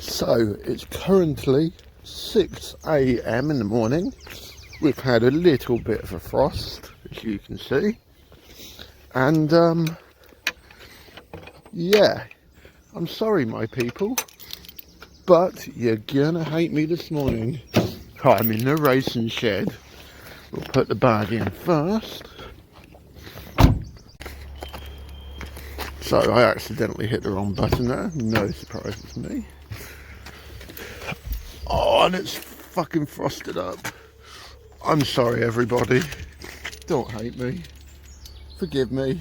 So it's currently 6 a.m. in the morning. We've had a little bit of a frost, as you can see, and yeah, I'm sorry my people, but you're gonna hate me this morning. I'm in the racing shed. We'll put the bag in first. So I accidentally hit the wrong button there, no surprises to me. Oh, and it's fucking frosted up. I'm sorry everybody, don't hate me, forgive me.